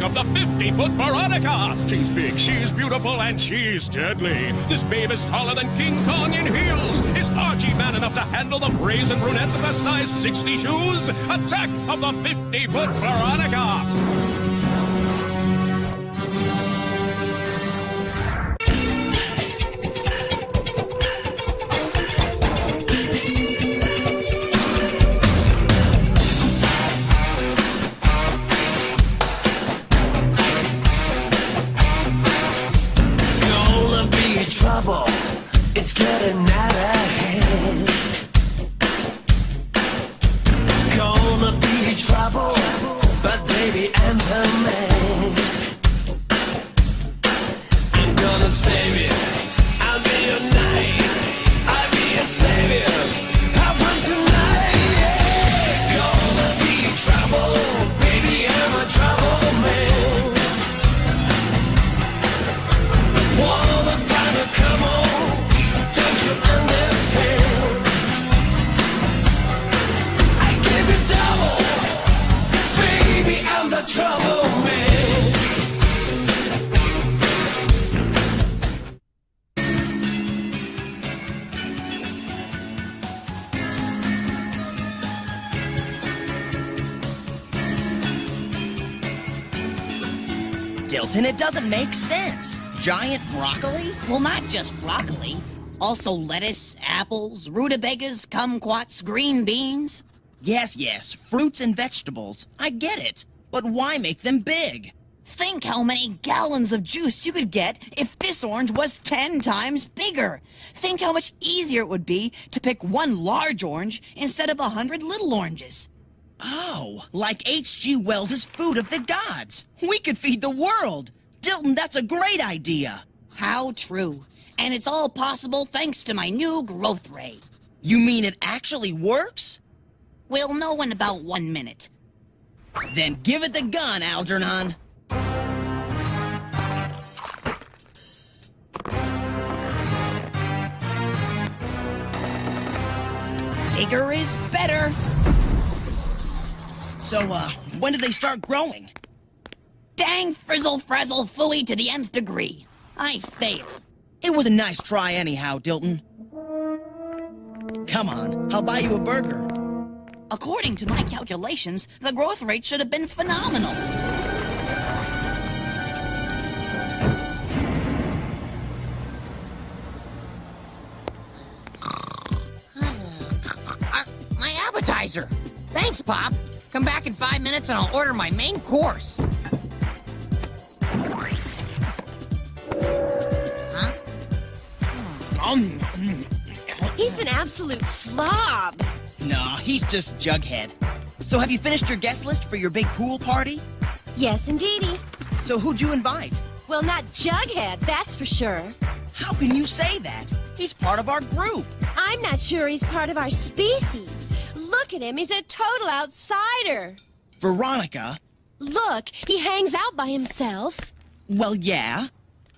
of the 50-foot Veronica. She's big, she's beautiful, and she's deadly. This babe is taller than King Kong in heels. Is Archie man enough to handle the brazen brunette with the size 60 shoes? Attack of the 50-foot Veronica. It's getting out of hand. Gonna be trouble, but baby, I'm the man. I'm gonna save you. I'll be your knight. I'll be your savior. How from tonight, yeah. Gonna be trouble, baby, I'm a trouble man. Wanna find a come on. Don't you understand? I give you double, baby, I'm the trouble man. Dilton, it doesn't make sense. Giant broccoli? Well, not just broccoli. Also lettuce, apples, rutabagas, kumquats, green beans. Yes, fruits and vegetables. I get it. But why make them big? Think how many gallons of juice you could get if this orange was 10 times bigger. Think how much easier it would be to pick one large orange instead of 100 little oranges. Oh, like H.G. Wells's Food of the Gods. We could feed the world. Dilton, that's a great idea. How true. And it's all possible thanks to my new growth ray. You mean it actually works? We'll know in about 1 minute. Then give it the gun, Algernon. Bigger is better. So, when did they start growing? Dang frizzle frazzle phooey to the nth degree. I failed. It was a nice try anyhow, Dilton. Come on, I'll buy you a burger. According to my calculations, the growth rate should have been phenomenal. My appetizer. Thanks, Pop. Come back in 5 minutes and I'll order my main course. Huh? He's an absolute slob. Nah, he's just Jughead. So have you finished your guest list for your big pool party? Yes, indeedy. So who'd you invite? Well, not Jughead, that's for sure. How can you say that? He's part of our group. I'm not sure he's part of our species. Look at him, he's a total outsider. Veronica? Look, he hangs out by himself. Well, yeah.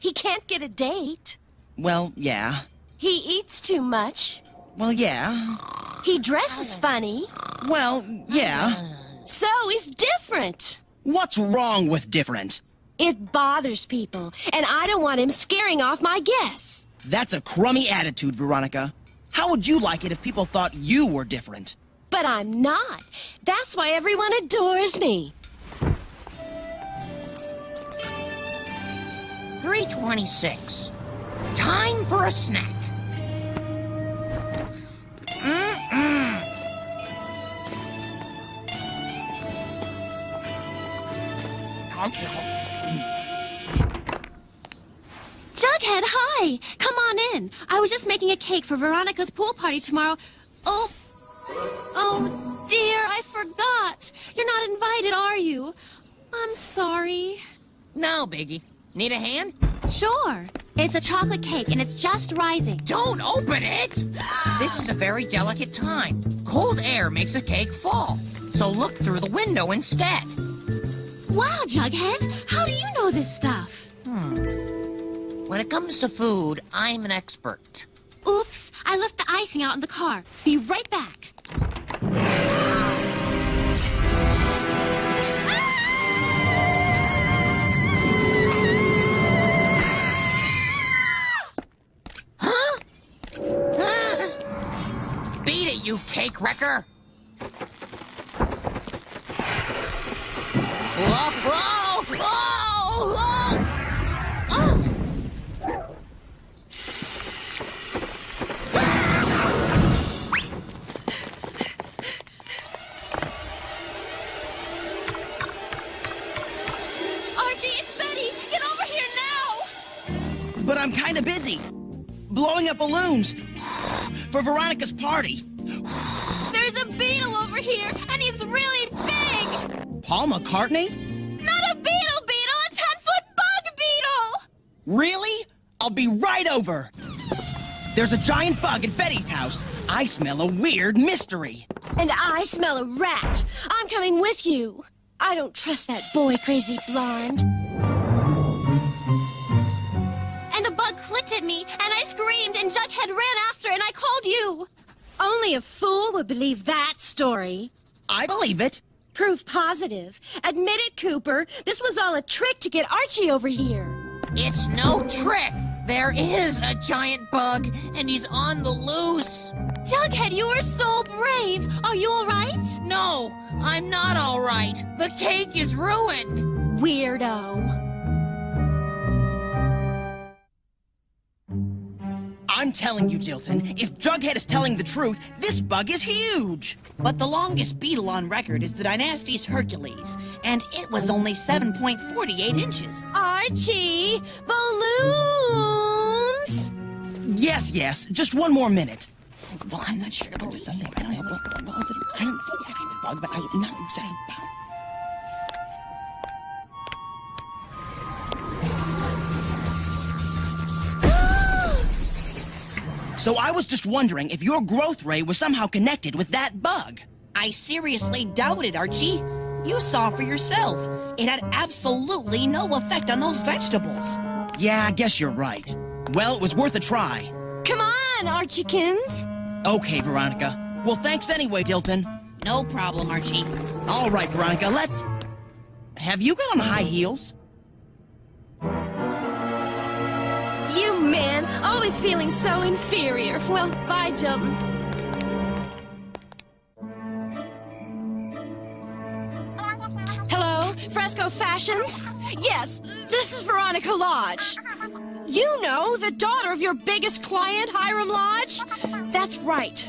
He can't get a date. Well, yeah. He eats too much. Well, yeah. He dresses funny. Well, yeah. So he's different. What's wrong with different? It bothers people, and I don't want him scaring off my guests. That's a crummy attitude, Veronica. How would you like it if people thought you were different? But I'm not. That's why everyone adores me. 3:26. Time for a snack. Jughead, hi! Come on in. I was just making a cake for Veronica's pool party tomorrow. Oh dear, I forgot. You're not invited, are you? I'm sorry. No, Biggie. Need a hand? Sure. It's a chocolate cake, and it's just rising. Don't open it! This is a very delicate time. Cold air makes a cake fall. So look through the window instead. Wow, Jughead. How do you know this stuff? When it comes to food, I'm an expert. Oops, I left the icing out in the car. Be right back. Beat it, you cake wrecker! Whoa, whoa, whoa, whoa! Oh! Archie, it's Betty! Get over here now! But I'm kind of busy. Blowing up balloons for Veronica's party. There's a beetle over here, and he's really big! Paul McCartney? Not a beetle, a 10-foot bug beetle! Really? I'll be right over. There's a giant bug at Betty's house. I smell a weird mystery. And I smell a rat. I'm coming with you. I don't trust that boy crazy blonde. And the bug clicked at me, and I screamed, and Jughead ran after, and I called you. Only a fool would believe that story. I believe it. Proof positive. Admit it, Cooper. This was all a trick to get Archie over here. It's no trick. There is a giant bug, and he's on the loose. Jughead, you are so brave. Are you all right? No, I'm not all right. The cake is ruined. Weirdo. I'm telling you, Dilton, if Jughead is telling the truth, this bug is huge. But the longest beetle on record is the Dynasties Hercules, and it was only 7.48 inches. Archie! Balloons! Yes, just one more minute. Well, I'm not sure about something. I don't know. I don't see the actual bug, but I'm not exactly about it. So I was just wondering if your growth ray was somehow connected with that bug. I seriously doubt it, Archie. You saw for yourself. It had absolutely no effect on those vegetables. Yeah, I guess you're right. Well, it was worth a try. Come on, Archiekins. Okay, Veronica. Well, thanks anyway, Dilton. No problem, Archie. All right, Veronica, let's... Have you got on high heels? You man, always feeling so inferior. Well, bye, Dilton. Hello, Fresco Fashions? Yes, this is Veronica Lodge. You know, the daughter of your biggest client, Hiram Lodge? That's right.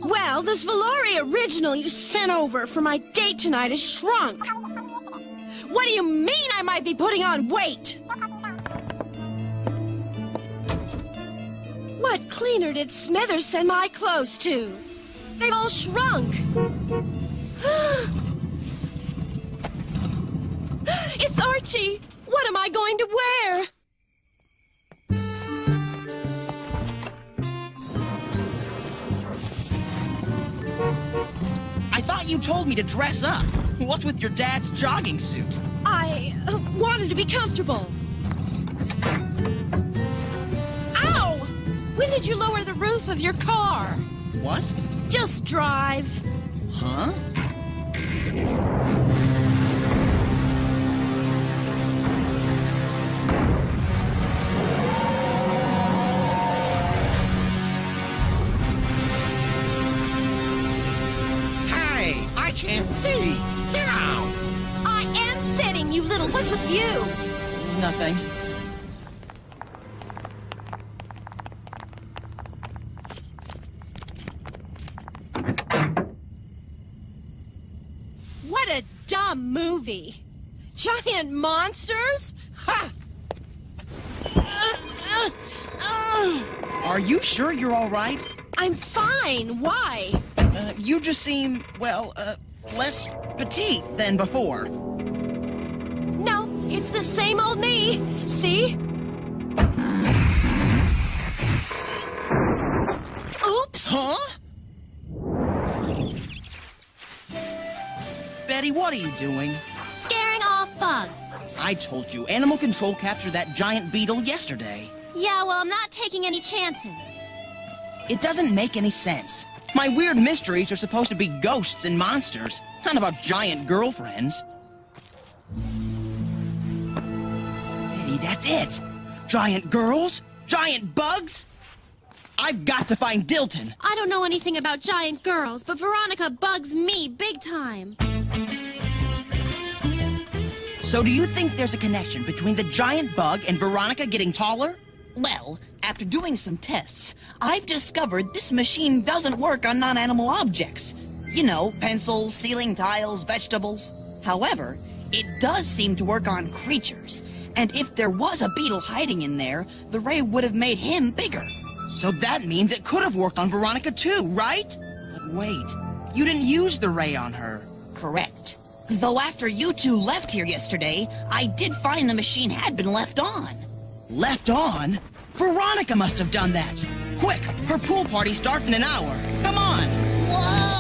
Well, this Valori original you sent over for my date tonight has shrunk. What do you mean I might be putting on weight? What cleaner did Smithers send my clothes to? They've all shrunk. It's Archie. What am I going to wear? I thought you told me to dress up. What's with your dad's jogging suit? I wanted to be comfortable. Ow! When did you lower the roof of your car? What? Just drive. Huh? Hey, I can't see. Sit down. I am sitting, you little... What's with you? Nothing. What a dumb movie. Giant monsters? Ha! Are you sure you're all right? I'm fine. Why? You just seem, well, less petite than before. No, it's the same old me. See? Oops. Huh? Betty, what are you doing? Scaring off bugs. I told you, animal control captured that giant beetle yesterday. Yeah, well, I'm not taking any chances. It doesn't make any sense. My weird mysteries are supposed to be ghosts and monsters, not about giant girlfriends. Betty, that's it. Giant girls? Giant bugs? I've got to find Dilton. I don't know anything about giant girls, but Veronica bugs me big time. So do you think there's a connection between the giant bug and Veronica getting taller? Well, after doing some tests, I've discovered this machine doesn't work on non-animal objects. You know, pencils, ceiling tiles, vegetables. However, it does seem to work on creatures. And if there was a beetle hiding in there, the ray would have made him bigger. So that means it could have worked on Veronica too, right? But wait, you didn't use the ray on her. Correct. Though after you two left here yesterday, I did find the machine had been left on. Left on? Veronica must have done that. Quick, her pool party starts in an hour. Come on. Whoa!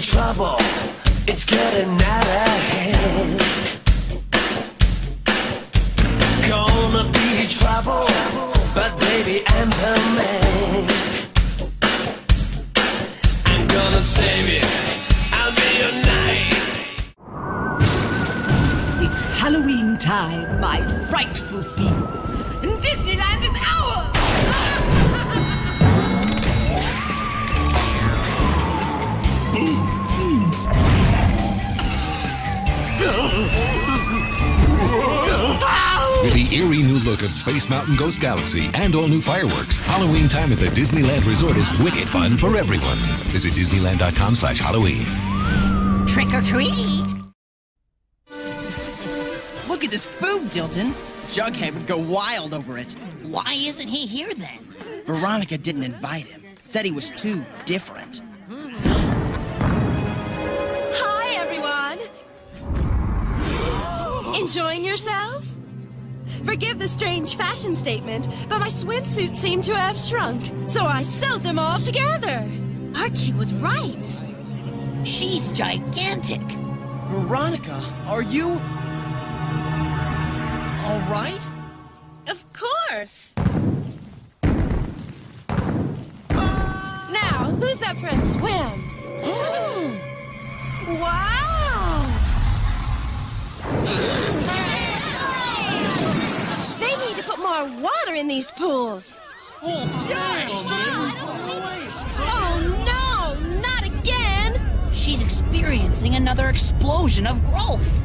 Trouble, it's getting out of hand. Gonna be trouble, but baby, I'm the man. I'm gonna save you, I'll be your knight. It's Halloween time, my frightful fiends, and Disneyland is ours! With the eerie new look of Space Mountain Ghost Galaxy and all new fireworks, Halloween time at the Disneyland Resort is wicked fun for everyone. Visit Disneyland.com/Halloween. Trick or treat! Look at this food, Dilton. Jughead would go wild over it. Why isn't he here then? Veronica didn't invite him. Said he was too different. Hi, everyone. Enjoying yourselves? Forgive the strange fashion statement, but my swimsuits seem to have shrunk, so I sewed them all together. Archie was right. She's gigantic. Veronica, are you... all right? Of course. Now, who's up for a swim? Wow! They need to put more water in these pools. Oh no, not again! She's experiencing another explosion of growth.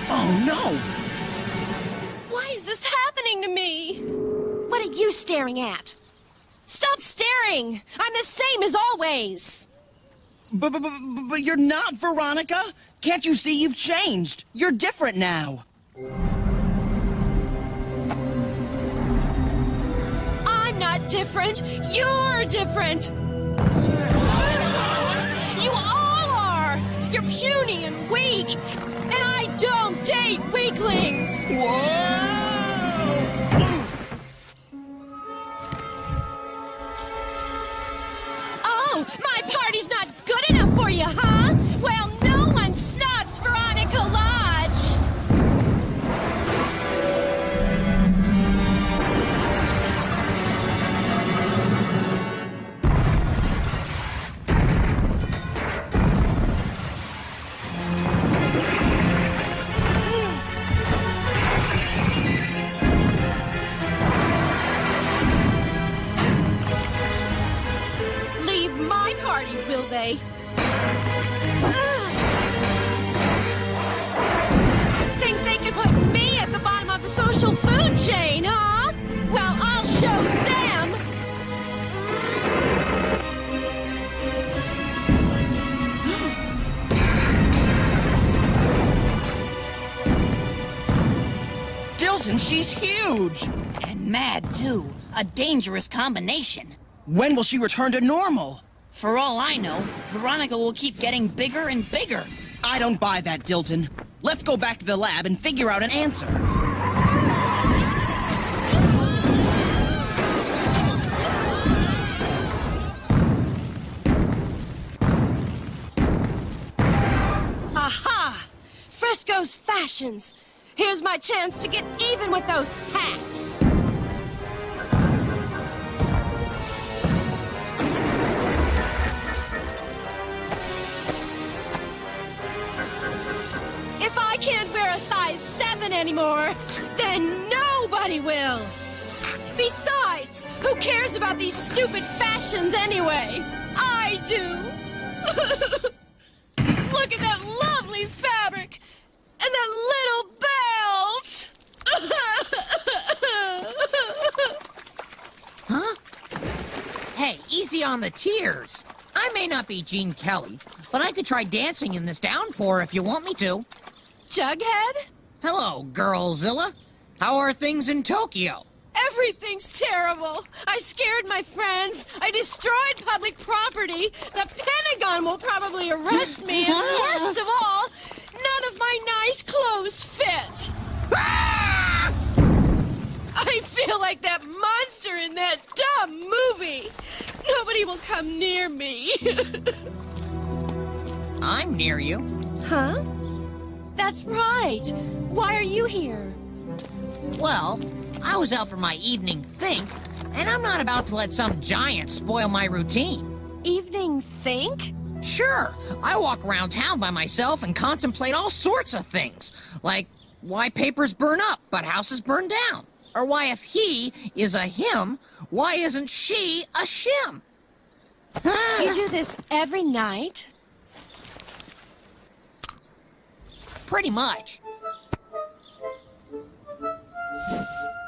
Oh no! Why is this happening to me? What are you staring at? Stop staring! I'm the same as always! But you're not, Veronica! Can't you see you've changed? You're different now! I'm not different! You're different! You all are! You're puny and weak! And I don't date weaklings! Oh, my party's not good enough for you, huh? Well, no one snubs Veronica! Dilton, she's huge! And mad, too. A dangerous combination. When will she return to normal? For all I know, Veronica will keep getting bigger and bigger. I don't buy that, Dilton. Let's go back to the lab and figure out an answer. Aha! Fresco's fashions. Here's my chance to get even with those hacks. If I can't wear a size 7 anymore, then nobody will. Besides, who cares about these stupid fashions anyway? I do. Look at that lovely fabric and that little belt. Huh? Hey, easy on the tears. I may not be Gene Kelly, but I could try dancing in this downpour if you want me to. Jughead? Hello, Girlzilla. How are things in Tokyo? Everything's terrible. I scared my friends. I destroyed public property. The Pentagon will probably arrest me. And worst of all, none of my nice clothes fit. I feel like that monster in that dumb movie. Nobody will come near me. I'm near you. Huh? That's right. Why are you here? Well, I was out for my evening think, and I'm not about to let some giant spoil my routine. Evening think? Sure, I walk around town by myself and contemplate all sorts of things, like why papers burn up but houses burn down, or why if he is a him, why isn't she a shim? You do this every night? Pretty much.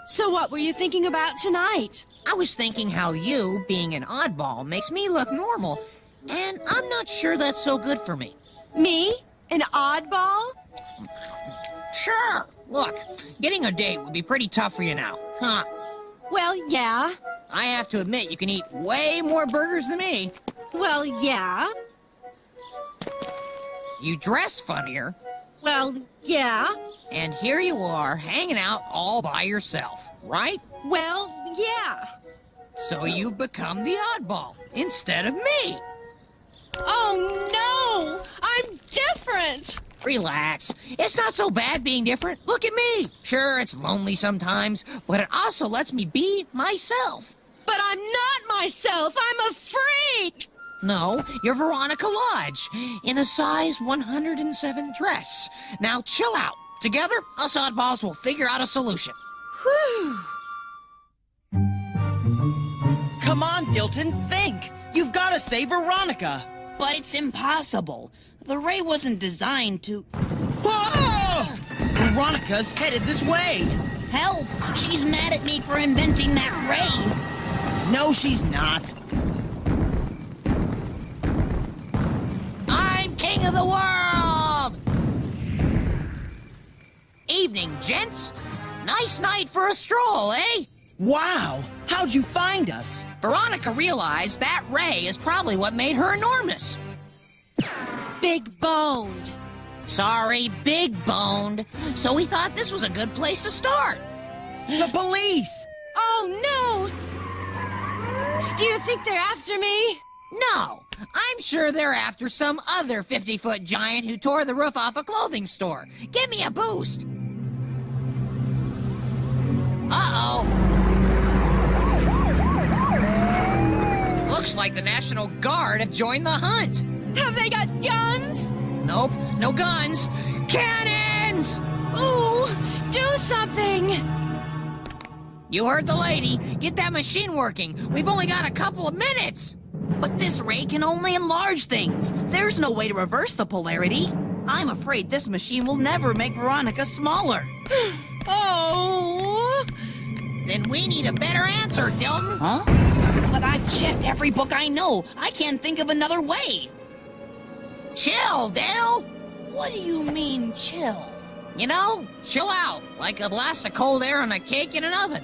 So what were you thinking about tonight? I was thinking how you, being an oddball, makes me look normal, and I'm not sure that's so good for me. Me? An oddball? Sure. Look, getting a date would be pretty tough for you now, huh? Well, yeah. I have to admit, you can eat way more burgers than me. Well, yeah. You dress funnier, Well, yeah. and here you are, hanging out all by yourself, right? Well, yeah. So you become the oddball, instead of me. Oh, no! I'm different! Relax. It's not so bad being different. Look at me. Sure, it's lonely sometimes, but it also lets me be myself. But I'm not myself! I'm a freak! No, you're Veronica Lodge, in a size 107 dress. Now chill out. Together, us oddballs will figure out a solution. Whew. Come on, Dilton, think! You've got to save Veronica! But it's impossible. The ray wasn't designed to... Whoa! Veronica's headed this way! Help! She's mad at me for inventing that ray! No, she's not. I'm king of the world! Evening, gents. Nice night for a stroll, eh? Wow! How'd you find us? Veronica realized that ray is probably what made her enormous. Big boned. Sorry, big boned. So we thought this was a good place to start. The police! Oh, no! Do you think they're after me? No, I'm sure they're after some other 50-foot giant who tore the roof off a clothing store. Give me a boost. Uh-oh. Looks like the National Guard have joined the hunt. Have they got guns? Nope, no guns. Cannons! Ooh, do something! You heard the lady. Get that machine working. We've only got a couple of minutes. But this ray can only enlarge things. There's no way to reverse the polarity. I'm afraid this machine will never make Veronica smaller. Oh! Then we need a better answer, Dilton. Huh? But I've checked every book I know. I can't think of another way. Chill, Dale. What do you mean, chill? You know, chill out, like a blast of cold air on a cake in an oven.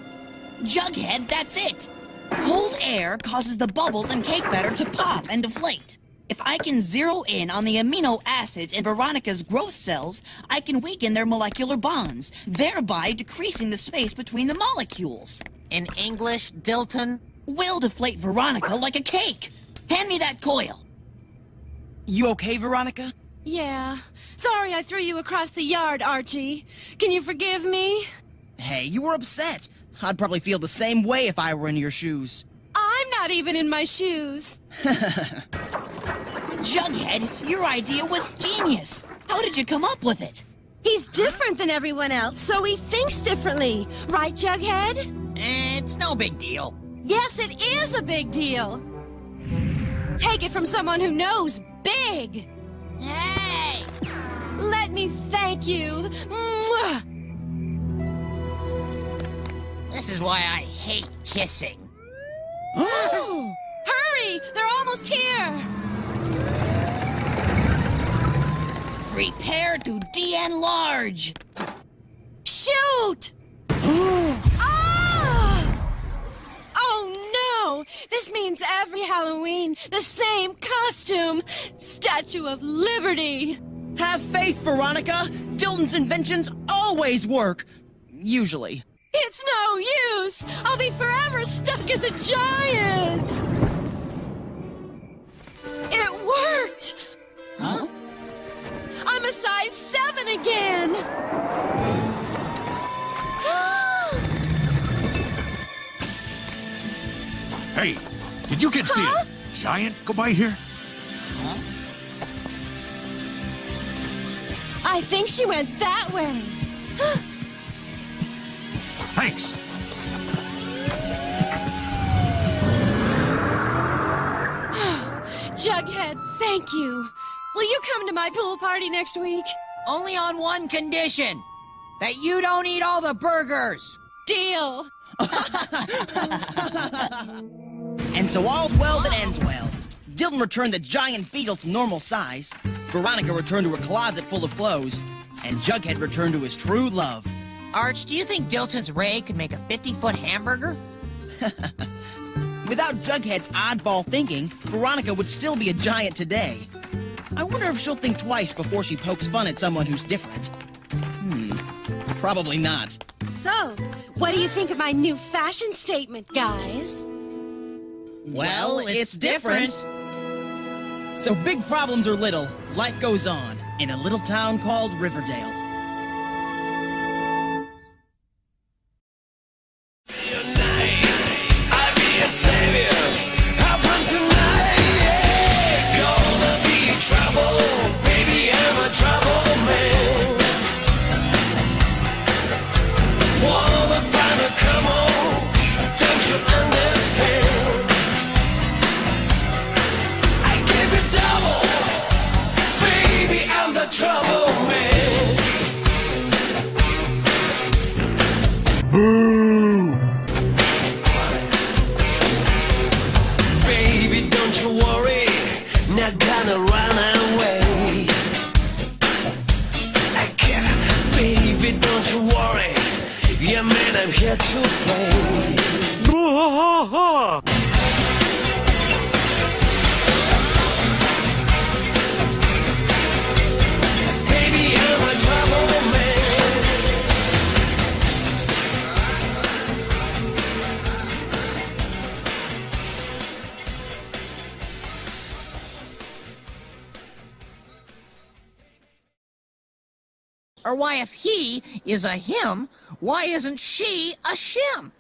Jughead, that's it. Cold air causes the bubbles in cake batter to pop and deflate. If I can zero in on the amino acids in Veronica's growth cells, I can weaken their molecular bonds, thereby decreasing the space between the molecules. In English, Dilton? We'll deflate Veronica like a cake. Hand me that coil. You okay, Veronica? Yeah. Sorry I threw you across the yard, Archie. Can you forgive me? Hey, you were upset. I'd probably feel the same way if I were in your shoes. I'm not even in my shoes. Jughead, your idea was genius. How did you come up with it? He's different than everyone else, so he thinks differently. Right, Jughead? It's no big deal. Yes, it is a big deal. Take it from someone who knows big. Hey! Let me thank you. Mwah! This is why I hate kissing. Hurry! They're almost here! Prepare to de-enlarge. Shoot! Ah! Oh no! This means every Halloween, the same costume. Statue of Liberty. Have faith, Veronica. Dilton's inventions always work. Usually. It's no use! I'll be forever stuck as a giant! It worked! Huh? I'm a size 7 again! Hey, did you kids see a giant go by here? Huh? I think she went that way. Thanks. Jughead, thank you. Will you come to my pool party next week? Only on one condition. That you don't eat all the burgers. Deal. And so all's well that ends well. Dilton returned the giant beetle to normal size, Veronica returned to her closet full of clothes, and Jughead returned to his true love. Arch, do you think Dilton's Ray could make a 50-foot hamburger? Without Jughead's oddball thinking, Veronica would still be a giant today. I wonder if she'll think twice before she pokes fun at someone who's different. Probably not. So, what do you think of my new fashion statement, guys? Well, it's different. So big problems or little, life goes on in a little town called Riverdale. Baby, don't you worry, not gonna run away. I can't, baby, don't you worry. Yeah, man, I'm here to play. Baby, I'm a trouble man. Or why, if he is a him, why isn't she a shim?